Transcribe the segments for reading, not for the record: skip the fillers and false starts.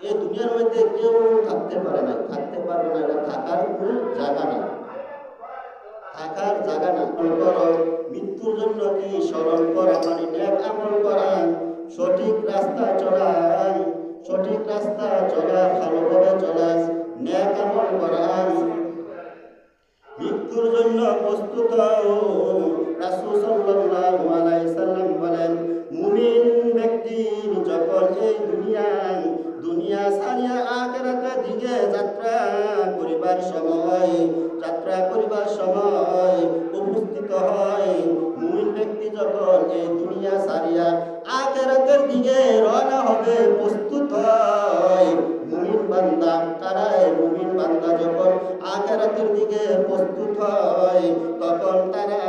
এই দুনিয়ার মধ্যে কেউ থাকতে পারে না, থাকতে পারবে না, এটা থাকার কোনো জায়গা না, থাকার জায়গা না। মৃত্যুর জন্য কি স্মরণ করা মানে নেক আমল করা, সঠিক রাস্তা চলা, সঠিক রাস্তা চলা, ভালোভাবে চলা, নেক আমল করা। মৃত্যুর জন্য প্রস্তুত রাসূল সাল্লাল্লাহু আলাইহি সাল্লাম বলেন, মুমিন ব্যক্তি যখন এই দুনিয়া ছাড়িয়া আখিরাতের দিকে যাত্রা করিবার সময় উপস্থিত হয়, মুমিন ব্যক্তি যখন এই দুনিয়া ছাড়িয়া আখিরাতের দিকে রওনা হবে, প্রস্তুত হয়, মুমিন বান্দা তারাই মুমিন বান্দা যখন আখিরাতের দিকে প্রস্তুত হয়, তখন তারা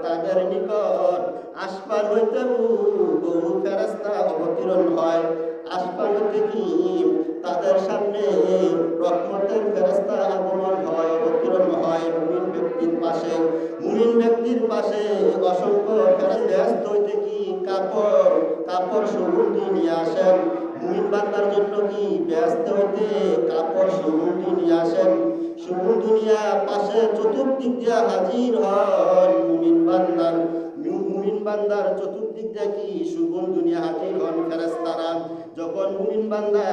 তাদের নিকট আসমান হইতে বহু ফেরেশতা অবতীর্ণ হয়। আসমান হইতে কি তাদের সামনে রহমতের ফেরেশতা আগমন হয়, অবতীর্ণ হয় মুমিন ব্যক্তির পাশে অসংখ্য ফেরেশতা হইতে কি কাপড় সুগন্ধি নিয়ে আসেন। মুমিন বান্দার জন্য কি ব্যস্ত হইতে কাপড় সুগন্ধি নিয়ে আসেন। সুগন্ধি নিয়ে পাশে চতুর্দিক দিয়ে হাজির হন মুমিন বান্দার চতুর্দিক দিয়ে কি সুগন্ধি নিয়ে হাজির হন ফেরেশতারা। যখন মুমিন বান্দা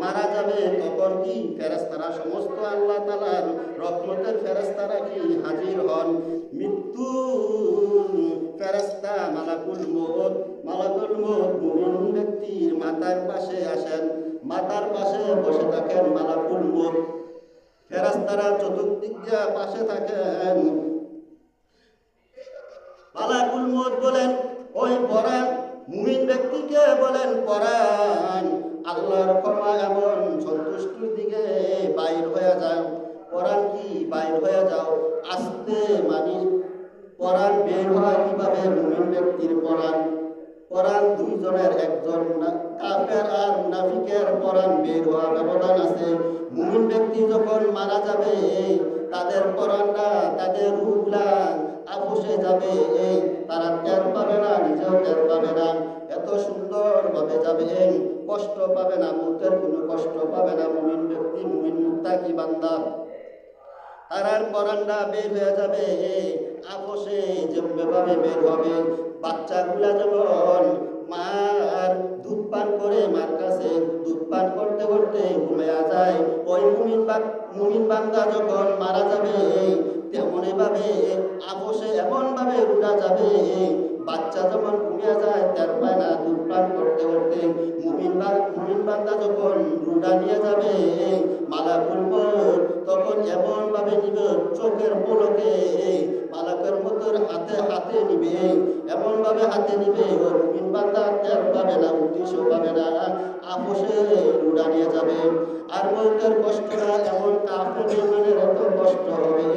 মারা যাবে তখন কি ফেরেশতারা সমস্ত আল্লাহ তাআলার রহমতের ফেরেশতারা কি হাজির হন। মৃত্যু ফেরেশতা মালাকুল মউত মুমিন ব্যক্তির মাথার পাশে আসেন, মাথার পাশে বসে থাকেন মালাকুল মউত। ফেরেশতারা চতুর্দিক দিয়ে পাশে থাকেন। মালাকুল মউত বলেন, ওই পরাণ মুমিন ব্যক্তিকে বলেন, পরাণ আল্লাহর ক্ষমা এমন সন্তুষ্টির দিকে বাইর হয়ে যাও। পরাণ কি বাইর হয়ে যাও, আস্তে মানি পরাণ বের হয় কিভাবে? মুমিন ব্যক্তির পরাণ দুইজনের, একজন কাফের আর মুনাফিকের পরাণ বের হওয়া ব্যবধান আছে। মুমিন ব্যক্তি যখন মারা যাবে তাদের পরাণটা, তাদের রূহগুলা আপোষে যাবে, তারা টের পাবে না, নিজেও টের পাবে না, এত সুন্দর ভাবে যাবে, কষ্ট পাবে না, মৌতের কোনো কষ্ট পাবে না। মুমিন ব্যক্তি, মুমিন মুত্তাকি বান্দা, তারার পরাণটা বের হয়ে যাবে আপোষে যেভাবে বের হবে। বাচ্চাগুলা যেমন মার দুধ পান করে, মার কাছে দুধ পান করতে করতে ঘুমিয়ে যায়, ওই মুমিন বান্দা যখন মারা যাবে তেমনই ভাবে আপোষে এমন ভাবে রুড়া যাবে, বাচ্চা যেমন ঘুমিয়ে যায় তের পায় না দুধ পান করতে করতে, মুমিন বান্দা যখন রুড়া নিয়ে যাবে মালাকুল মউত তখন এমন ভাবে নিবে, চোখের পলকে মালাকের মতো হাতে নিবে, এমন ভাবে হাতে নিবে ও মুমিন বান্দা টের পাবে না, উদ্দেশ্যও পাবে না, আপোষে রুড়া নিয়ে যাবে। আর মৌতের কষ্টটা এমন কাফের বেঈমানের এত কষ্ট হবে,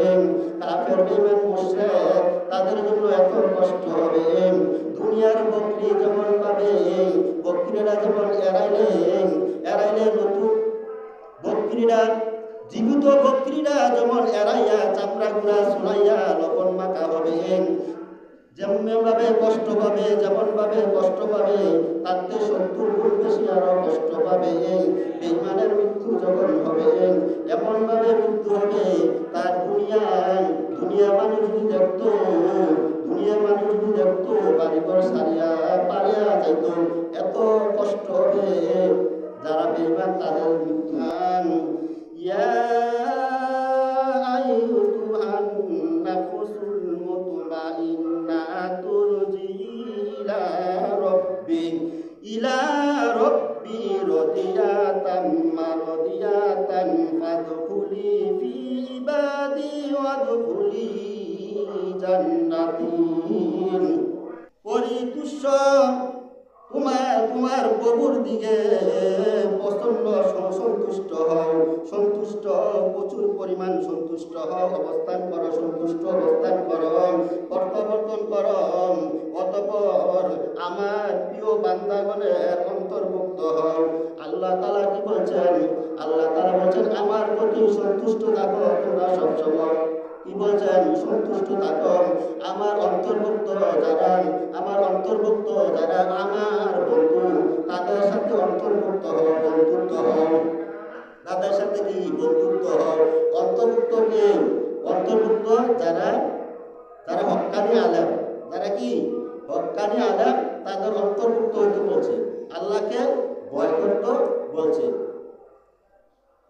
কাফের বেঈমান মুশরিক তাদের জন্য এত কষ্ট হবে। দুনিয়ার বকরি যেমন পাবে, বকরিরা যেমন এরাইলে নতুন বকরিরা, জীবিত বকরিরা যেমন এরাইয়া চামড়া গুড়া শুনাইয়া লবণ মাখা হবে, যেমন ভাবে কষ্ট পাবে, যেমন ভাবে কষ্ট পাবে তাতে 70 গুণ বেশি আরো কষ্ট পাবে। বেঈমানের মৃত্যু যখন হবে এমন ভাবে মৃত্যু হবে, তার দুনিয়া মানুষ যদি দেখতো বাড়িঘর সারিয়া পালিয়া যাইত, এত কষ্ট হবে যারা বেঈমান তাদের মৃত্যু। ইয়া আইয়ুহান নাফসুল মুতমাইন্নাতু ইলা রব্বি রাদিয়াতাম মারদিয়াতান ফাদখুলি ফি ইবাদি ওয়াদখুলি জান্নাতি। পরিতুষ্ট তোমার প্রভুর দিকে সন্তুষ্ট প্রচুর পরিমাণ সন্তুষ্ট হও, অবস্থান করো, সন্তুষ্ট অবস্থান করো, প্রত্যাবর্তন করো, অতঃপর আমার প্রিয় বান্দাগণের অন্তর্ভুক্ত হও। আল্লাহ তাআলা কি বলছেন? আল্লাহ তাআলা বলছেন আমার প্রতি সন্তুষ্ট থাকো তোমরা সবসময়। কি বলছেন? সন্তুষ্ট থাকো। আমার অন্তর্ভুক্ত যারা আমার বন্ধু তাদের সাথে অন্তর্ভুক্ত হও। হও, তাদের সাথে কি বন্ধুত্ব হও। অন্তর্ভুক্ত যারা যারা হক্কানি আলেম, যারা কি হক্কানি আলেম, তাদের অন্তর্ভুক্ত হইতে বলছে, আল্লাহকে ভয় করতে বলছে।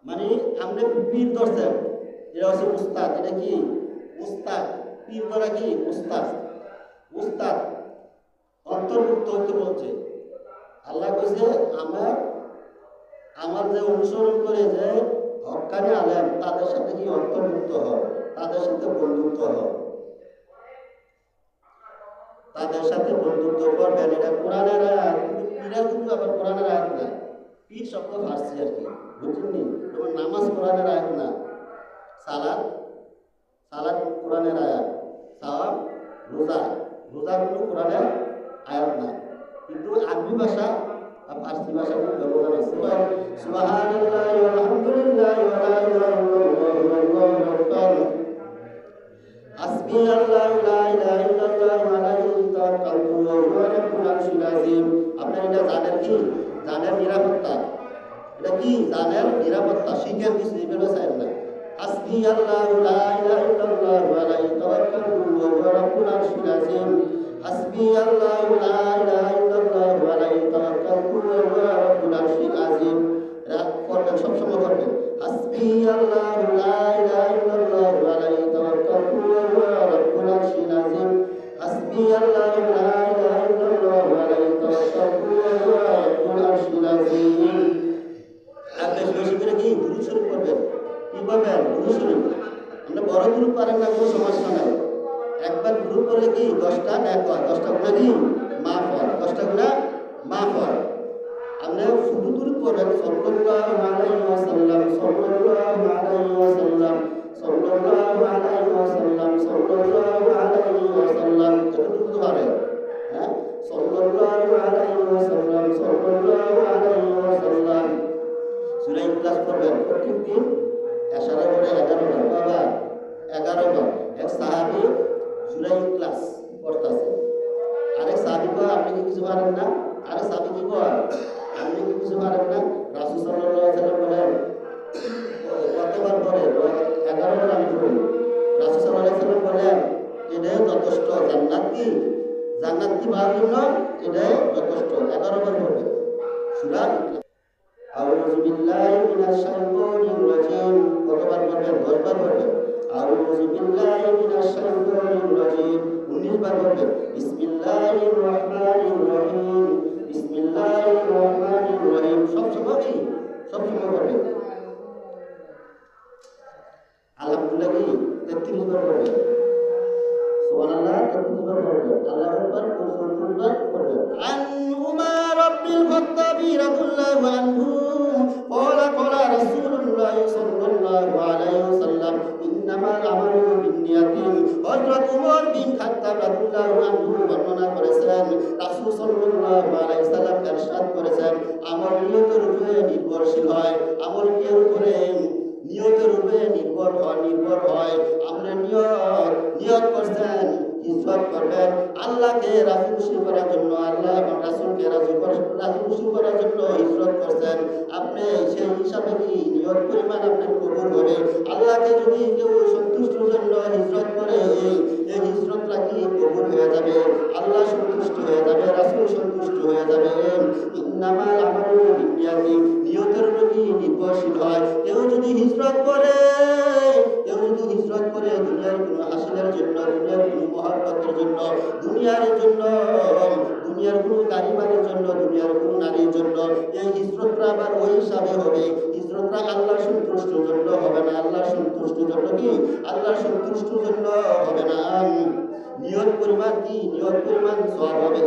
মানে আপনি পীর ধরছেন, এটা হচ্ছে উস্তাদ। এটা কি উস্তাদ? পীর ধরা কি উস্তাদ? উস্তাদ অন্তর্ভুক্ত হইতে বলছে। আল্লাহ কইছে আমার যে অনুসরণ করে যে হক্কানি আলেম, তাদের সাথে কি অন্তর্ভুক্ত হয়, তাদের সাথে বন্ধুত্ব হয়, তাদের সাথে বন্ধুত্ব করবেন। এটা কোরআনের আয়াত, কিন্তু পীরের কিন্তু আবার কোরআনের আয়াত না। পীর শব্দ ফার্সি আর কি, বুঝলেন? যেমন নামাজ কোরআনের আয়াত না, সালাদ কোরআনের আয়াত, সাওয়াব রোজা কোনো কোরআনের আয়াত না। কিন্তু আরবি ভাষা আর ফার্সি ভাষা ব্যবধান আছে। সুবহানাল্লাহি ওয়া আলহামদুলিল্লাহি ওয়া লা ইলাহা ইল্লাল্লাহু আল্লাহু আকবার, হাসবিয়াল্লাহু লা ইলাহা ইল্লাল্লাহু আলাইহি তাওয়াক্কালতু ওয়া হুয়া রাব্বুল আরশিল আযীম। আপনারা এটা জানেন কি? জানেন নিরাপত্তা। এটা কি জানেন নিরাপত্তা? শিখেন কিছু, এগুলো চাই না। হাসবিয়াল্লাহু লা ইলাহা ইল্লাল্লাহু আলাইহি তাওয়াক্কালতু ওয়া হুয়া রাব্বুল আরশিল আযীম। হাসবিয়াল্লাহু লা ইলাহা ইল্লাল্লাহু আলাইহি তাওয়াক্কালতু ওয়া হুয়া রাব্বুল আরশিল আযীম। পড়বেন, সবসময় পড়বেন। হাসবিয়াল্লাহু লা ইলাহা ইল্লাল্লাহু আলাইহি তাওয়াক্কালতু ওয়া হুয়া রাব্বুল আরশিল আযীম। হাসবিয়াল্লাহু লা ইলাহা ইল্লাল্লাহু আলাইহি তাওয়াক্কালতু ওয়া হুয়া রাব্বুল আরশিল আযীম। আপনি বেশি করে কি দুরূদ শরীফ পড়বেন। কি পড়বেন? দুরূদ শরীফ। আমরা বড় দুরূদ পারেন না, কোনো সমস্যা নাই। একবার দুরূদ পড়লে কি 10টা নেক হয়, 10টা গুনাহ কি মাফ হয়, 10টা গুনাহ মাফ হয়। আপনি শুধু দুরূদ পড়বেন, সাল্লাল্লাহু আলাইহি ওয়াসাল্লাম, সাল্লাল্লাহু আলাইহি ওয়াসাল্লাম, সাল্লাল্লাহু আলাইহি ওয়াসাল্লাম, সাল্লাল্লাহু আলাইহি ওয়াসাল্লাম, এতটুকু পারে। হ্যাঁ, সাল্লাল্লাহু আলাইহি ওয়াসাল্লাম, সাল্লাল্লাহু আলাইহি ওয়াসাল্লাম। সূরা ইখলাস পড়বেন প্রত্যেকদিন, এশারা করে 11 বার, বাবা 11 বার। এক সাহাবী সূরা ইখলাস পড়তাছে, আরেক সাহাবী কয় আপনি কি কিছু পারেন না? আরেক সাহাবী কি কয় আপনি কি কিছু পারেন না? রাসূল সাল্লাল্লাহু আলাইহি ওয়াসাল্লাম বলেন কতবার পড়ে? 11 বার আমি পড়ি। রাসূল সাল্লাল্লাহু আলাইহি ওয়াসাল্লাম বলেন এটাই যথেষ্ট, জান্নাত কি পাওয়ার জন্য এটাই যথেষ্ট, 11 বার পড়বে সূরা ইখলাস। আউযু বিল্লাহি মিনাশ শাইতানির রাজীম, কতবার পড়বেন? 10 বার পড়বেন। আউযু বিল্লাহি মিনাশ শাইতানির রাজীম 19 বার পড়বেন। বিসমিল্লাহির রহমানির রহিম, বিসমিল্লাহির রহমানির রহিম, সবসময় পড়বেন। আলহামদুলিল্লাহ কি 33 বার পড়বেন। সুবহানাল্লাহ 33 বার পড়বেন। আল্লাহু আকবার 34 বার পড়বেন। আন উমর ইবনুল খাত্তাব রাদিয়াল্লাহু আনহু قال رسول الله صلى الله عليه وسلم إنما الأعمال بالنيات। হযরত উমর বিন খাত্তাব রাদিয়াল্লাহু আনহু বর্ণনা করেছেন, রাসূল সাল্লাল্লাহু আলাইহি সাল্লাম ইরশাদ করেছেন, আমল নিয়তের উপরে নির্ভরশীল হয়। আমল কির উপরে? নিয়তের উপরে নির্ভর হয়। আপনি নিয়ত করছেন হিজরত করবেন আল্লাহকে রাজি খুশি করার জন্য, আল্লাহ এবং রাসূলকে রাজি খুশি করার জন্য হিজরত করছেন, আপনি সেই হিসাবে কি নিয়ত পরিমাণ আপনার কবুল হবে। আল্লাহকে যদি কেউ সন্তুষ্টির জন্য হিজরত করে, এই হিজরতটা কি কবুল হয়ে যাবে, আল্লাহ সন্তুষ্ট হয়ে যাবে, রাসূল সন্তুষ্ট হয়ে যাবে। ইন্নামাল আমালু বিন্নিয়াতি, নিয়তের উপর নির্ভরশীল হয়। কেউ যদি হিজরত করে দুনিয়ার কোনো হাসিলের জন্য, দুনিয়ার কোনো মহব্বতের জন্য, দুনিয়ার কোনো গাড়ি বাড়ির জন্য, দুনিয়ার কোনো নারীর জন্য, এই হিজরতটা আবার ওই হিসাবে হবে। হিজরতটা আল্লাহর সন্তুষ্টির জন্য হবে না। আল্লাহর সন্তুষ্টির জন্য কি? আল্লাহর সন্তুষ্টির জন্য হবে না। নিয়ত পরিমাণ কি? নিয়ত পরিমাণ সওয়াব হবে।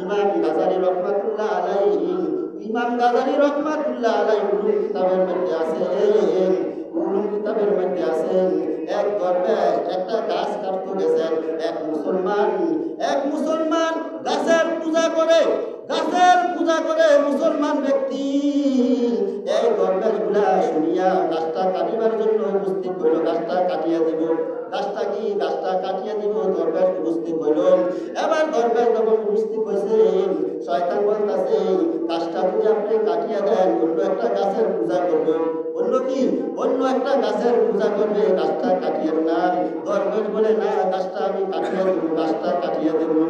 ইমাম গাযালি রাহমাতুল্লাহ আলাইহি উলুম কিতাবের মধ্যে আছে, এক দরবেশ একটা গাছ কাটতে গেছেন। এক মুসলমান গাছের পূজা করে মুসলমান ব্যক্তি এই দরবেশ গুলা শুনিয়া গাছটা কাটিবার জন্য উপস্থিত হইল। গাছটা কাটিয়ে দিব দরবেশ উপস্থিত হইল। এবার দরবেশ যখন উপস্থিত হয়েছে, শয়তান বলতাছে গাছটা যদি আপনি কাটিয়ে দেন অন্য একটা গাছের পূজা করবে, অন্য কি অন্য একটা গাছের পূজা করবে, গাছটা কাটিয়ে না। দরবেশ বলে না, গাছটা আমি কাটিয়ে দেবো, গাছটা কাটিয়ে দেবো।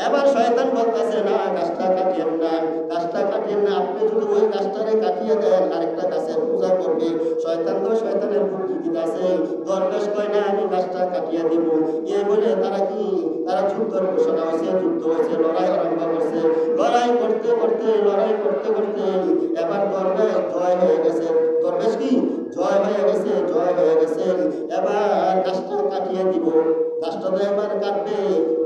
এবার শয়তান বলতেছে না, গাছটা কাটিয়েন না, গাছটা কাটিয়েন না, আপনি যদি ওই গাছটারে কাটিয়ে দেন আরেকটা গাছের পূজা করবে। শয়তান তো শয়তানের বুদ্ধি দিতেছে। দরবেশ কয় না, আমি গাছটা কাটিয়ে দিব। এ বলে তারা যুদ্ধের ঘোষণা হয়েছে, যুদ্ধ হয়েছে, লড়াই আরম্ভ করছে। লড়াই করতে করতে এবার দরবেশ জয় হয়ে গেছে। দরবেশ কি জয় হয়ে গেছে। এবার গাছটা কাটিয়ে দিব, গাছটা তো এবার কাটবে।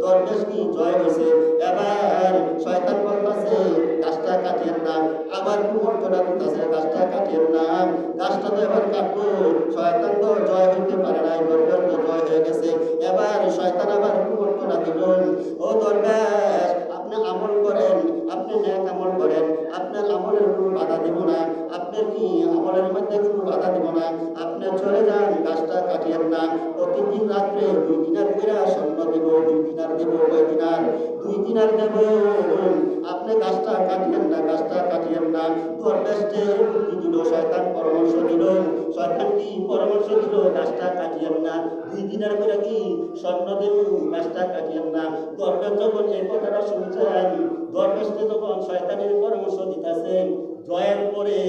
দরবেশ কি জয় হয়েছে। এবার শয়তান বলতেছে গাছটা কাটিয়েন না, আবার কুমন্ত্রণা দিতেছে গাছটা কাটিয়েন না, গাছটা তো এবার কাটবো। শয়তান তো জয় হইতে পারে নাই, দরবেশ তো জয় হয়ে গেছে। এবার শয়তান আবার কুমন্ত্রণা দিল, ও দরবেশ আপনি আমল করেন, আপনি ন্যাক আমল করেন, আপনার আমলের কোনো বাধা দিব না, আপনার কি আমলের মধ্যে কোনো বাধা দিব না, আপনি চলে যান, গাছটা কাটিয়েন না। প্রতিদিন রাত্রে 2 দিনার করে স্বর্ণ দেব, 2 দিনার দেব, কয় দিনার 2 দিনার দেব, আপনি গাছটা কাটিয়েন না, গাছটা কাটিয়েন না। দরবেশ যে বুদ্ধি দিল, শয়তান পরামর্শ দিল, শয়তান কি পরামর্শ দিল, গাছটা কাটিয়েন না, 2 দিনার করে কি স্বর্ণ দেব, গাছটা কাটিয়েন না। দরবেশ যখন এই কথাটা শুনছেন, দরবেশকে যখন শয়তানের পরামর্শ দিতেছেন, জয়ের পরে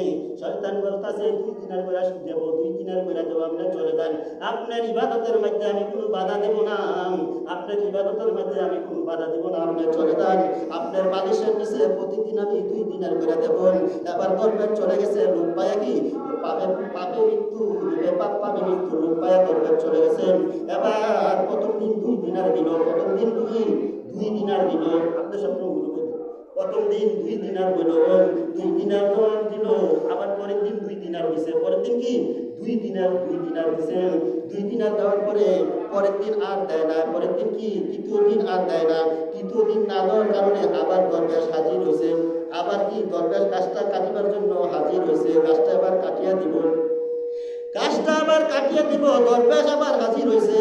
শয়তান বলতেছে 2 দিনার করে দেব, 2 দিনার করে দেব, আপনি চলে যান, আপনার ইবাদতের মধ্যে আমি কোনো বাধা দেব না, আপনার ইবাদতের মধ্যে আমি কোনো বাধা দেব না, আপনি চলে যান, আপনার বালিশের নিচে প্রতিদিন আমি 2 দিনার করে দেব। এবার দরবেশ চলে গেছে, লোক পায়া কি পাপে মৃত্যু, পাপ পাবে মৃত্যু, লোক পায়া দরবেশ চলে গেছেন। এবার প্রথম দিন 2 দিনার দিল, প্রথম দিন 2 দিনার দিল, আপনার স্বপ্ন প্রথম দিন 2 দিনার হইল, 2 দিনার দিল, আবার পরের দিন 2 দিনার দিছে, পরের দিন কি 2 দিনার দিছে। 2 দিনার দেওয়ার পরে পরের দিন আর দেয় না, পরের দিন কি তৃতীয় দিন আর দেয় না, তৃতীয় দিন না দেওয়ার কারণে আবার দরবেশ হাজির হয়েছে, আবার কি দরবেশ গাছটা কাটিবার জন্য হাজির হয়েছে, গাছটা এবার কাটিয়া দিব, গাছটা আবার কাটিয়ে দিব, দরবেশ আবার হাজির হয়েছে।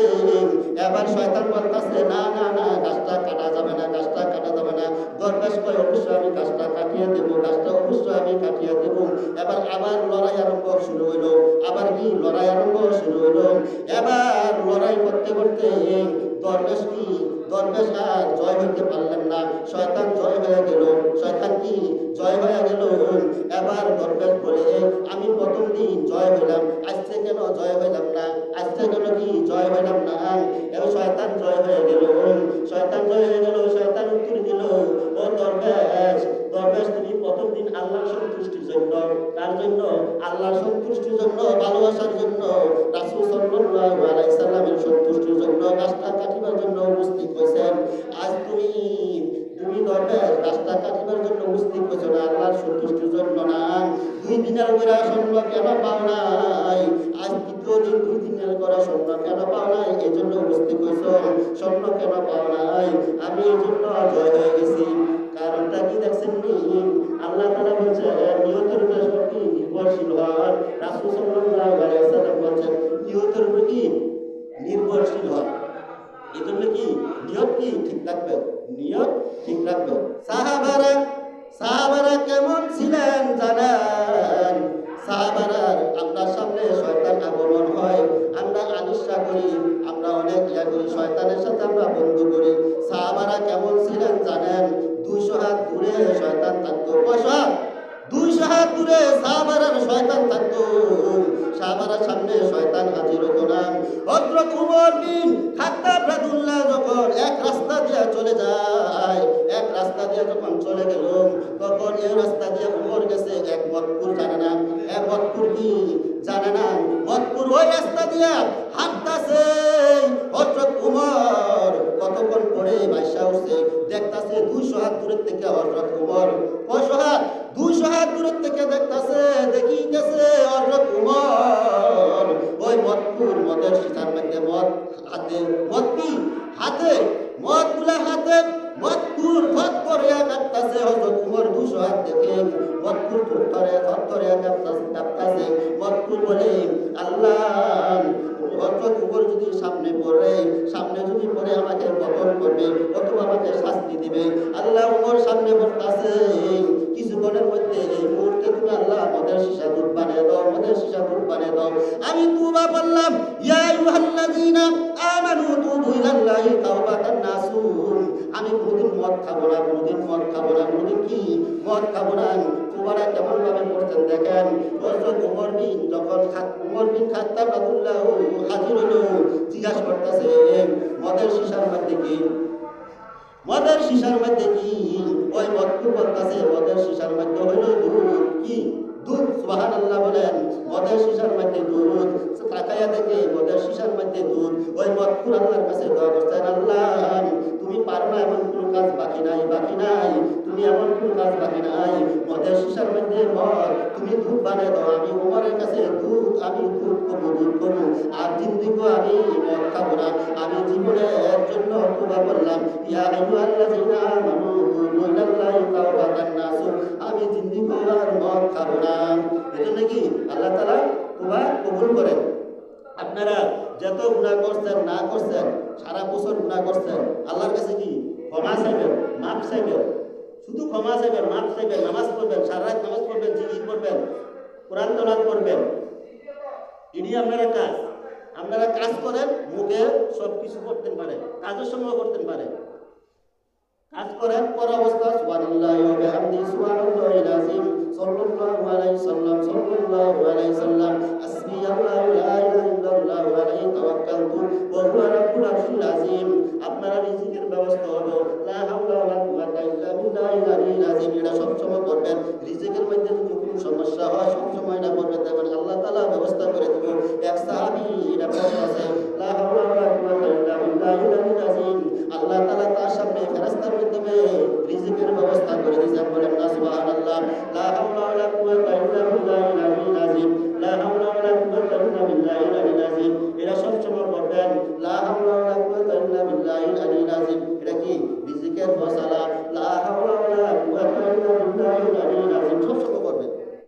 এবার শয়তান বলতেছে না না না, গাছটা কাটা যাবে না, গাছটা কাটা যাবে না। দরবেশ কয় অবশ্যই আমি গাছটা কাটিয়ে দেব, গাছটা অবশ্যই আমি কাটিয়ে দেব। আবার লড়াই আরম্ভ শুরু হইল, আবার কি লড়াই আরম্ভ শুরু হইল। এবার লড়াই করতে করতে দরবেশ আর জয় হইতে পারলেন না, শয়তান জয় হয়ে গেল, শয়তান কি জয় হয়ে গেল। এবার দরবেশ বলে আমি প্রথম দিন জয় হইলাম, আজকে কেন জয় হইলাম না, আজকে কেন কি জয় হইলাম না। এবার শয়তান জয় হয়ে গেল, শয়তান উত্তর দিল, ও দরবেশ তুমি প্রথম দিন আল্লাহর সন্তুষ্টির জন্য, তার জন্য আল্লাহর সন্তুষ্টির জন্য, ভালোবাসার জন্য, রাসূল সাল্লাল্লাহু আলাইহি সাল্লামের সন্তুষ্টির জন্য গাছটা কাটিবার জন্য উপস্থিত হয়েছেন। আজ তুমি দরবেশ গাছটা কাটিবার জন্য উপস্থিত হয়েছো না, আল্লাহর সন্তুষ্টির জন্য না। 2 দিনের করে স্বর্ণ কেন পাও নাই, আজ তৃতীয় দিন 2 দিনের করে স্বর্ণ কেন পাও নাই, এই জন্য উপস্থিত হয়েছো, স্বর্ণ কেন পাও নাই, আমি এই জন্য জয় হয়ে গেছি। কারণটা কি দেখছেন নি, আল্লাহ তাআলা বলছেন নিয়তের উপর সবটি নির্ভরশীল হন। রাসূল সাল্লাল্লাহু আলাইহি ওয়াসাল্লাম বলছেন নিয়তের উপর কি নির্ভরশীল হন। এই জন্য কি নিয়ত কি ঠিক রাখবে, নিয়ত ঠিক রাখবে। সাহাবারা কেমন ছিলেন জানেন, সাহাবারার আপনার সামনে শয়তান আগমন হয়, আমরা আলিশা করি, আমরা অনেক করি, শয়তানের সাথে আমরা বন্ধু করি। সাহাবারা কেমন ছিলেন জানেন, 200 হাত দূরে শয়তান থাকতো, 200 হাত দূরে সাহাবারার শয়তান থাকতো, সাহাবারার সামনে শয়তান হাজির হতো না। হযরত উমর বিন খাত্তাব রাদিয়াল্লাহু যখন এক রাস্তা দিয়ে চলে যায়, এক রাস্তা দিয়ে যখন চলে গেল, তখন এই রাস্তা দিয়ে উমর গেছে, এক মতপুর জানে না, এক মতপুর কি জানে না, মতপুর ওই রাস্তা দিয়ে হাঁটতাছে। হযরত উমর কতক্ষণ পরে বাইসা উঠছে, দেখতাছে 200 হাত দূরের থেকে হযরত উমর, 200 হাত দূরের থেকে দেখতাছে, দেখিতেছে হযরত উমর ওই মতপুর মদের শিখার মধ্যে মদ হাতে, মদ কি হাতে, মদগুলা হাতে, মতপুর থরথরিয়া কাঁপতাছে। হযরত উমর 200 হাত দেখে মতপুর থরথরিয়া কাঁপতাছে, মজকুর বলে, আল্লাহ হযরত উমর যদি সামনে যদি পড়ে আমাকে বদল করবে অথবা আমাকে শাস্তি দিবে। আল্লাহ উমর সামনে পড়তাছে, কিছুক্ষণের মধ্যে এই মুহূর্তে তুমি আল্লাহ মদের সীসা দুধ বানিয়ে দাও, মদের সীসা দুধ বানিয়ে দাও। আমি তুবা বললাম, ইয়া আইয়ুহাল্লাযীনা আমানু তুবু ইলাল্লাহি তাওবাতান নাসুহ। আমি কোনদিন মদ খাবো না, কোনদিন কি মদ খাবো না। তোমরা কেমন ভাবে করতেন দেখেন। হযরত উমর বিন খাত্তাব রাদিয়াল্লাহু হাজির হলো, জিজ্ঞাসা করতেছে মদের সীসার মধ্যে কি? ওই মদকে বলতেছে মদের সীসার মধ্যে হইল দুধ। কি দুধ? সুবহানাল্লাহ বলেন। মদের সীসার মধ্যে দুধ। তাকায়া দেখে মদের সীসার মধ্যে দুধ। ওই মদকুর আল্লাহর কাছে দোয়া করতেন, আল্লাহ তুমি পারো না, এমন কোনো কাজ বাকি নাই, তুমি এমন কোনো কাজ বাকি নাই। মদের সীসার মধ্যে মদ, তুমি দুধ বানিয়ে দাও। আমি উমরের কাছে আমি দুধ কমু আর জিন্দিগো আমি মদ খাবো না। আমি জীবনের জন্য তোবা বললাম, ইয়া আইয়ুহাল্লাযীনা আমানু তুবু ইলাল্লাহি তাওবাতান নাসুহ। আমি জিন্দিগো আর মদ খাবো না। এজন্য কি আল্লাহ তাআলা তোবা কবুল করেন। আপনারা যত গুনাহ করছেন না করছেন, সারা বছর গুনাহ করছেন, আল্লাহর কাছে কি ক্ষমা চাইবেন, মাফ চাইবেন। শুধু ক্ষমা চাইবেন, মাফ চাইবেন, নামাজ পড়বেন, সারা রাত নামাজ পড়বেন, জিকির করবেন, কোরআন তেলাওয়াত করবেন। এটি আপনারা কাজ করেন, মুখে সব কিছু করতে পারেন, কাজের সময় করতে পারেন। কাজ করেন পর অবস্থা সুবহানাল্লাহি ওয়া বিহামদিহি সুবহানাল্লাহিল আযীম সাল্লাল্লাহু আলাইহি সাল্লাম হাসবি আল্লাহু লা ইলাহা ইল্লাল্লাহু আলাইহি তাওয়াক্কালতু ওয়া হুয়া রাব্বুল আরশিল আযীম। আপনারা রিজিকের ব্যবস্থা হলো লা হাওলা ওয়া লা কুওয়াতা ইল্লা বিল্লাহিল আলিয়্যিল আযীম। এটা সব সময় করবেন। রিজিকের মধ্যে যদি কোনো সমস্যা হয় সব সময় না করবেন, দেখবেন আল্লাহ তাআলা ব্যবস্থা করে দিবে। এক সাহাবী এটা বলতেছে, লা হাওলা ওয়া লা কুওয়াতা ইল্লা বিল্লাহিল আলিয়্যিল আযীম। আল্লাহ তাআলা তার সামনে ফেরেশতার মাধ্যমে রিজিকের ব্যবস্থা করে দিয়েছেন। বলেন না সুবহানাল্লাহ। লা হাওলা ওয়া লা কুওয়াতা ইল্লা বিল্লাহিল আলিয়্যিল আযীম। লা হাওলা ওয়া লা কুওয়াতা ইল্লা বিল্লাহিল আলিয়্যিল আযীম। এটা সব সময় করবেন। লা হাওলা ওয়া লা কুওয়াতা ইল্লা বিল্লাহিল আলিয়্যিল আযীম। এটা কি রিজিকের ফয়সালা।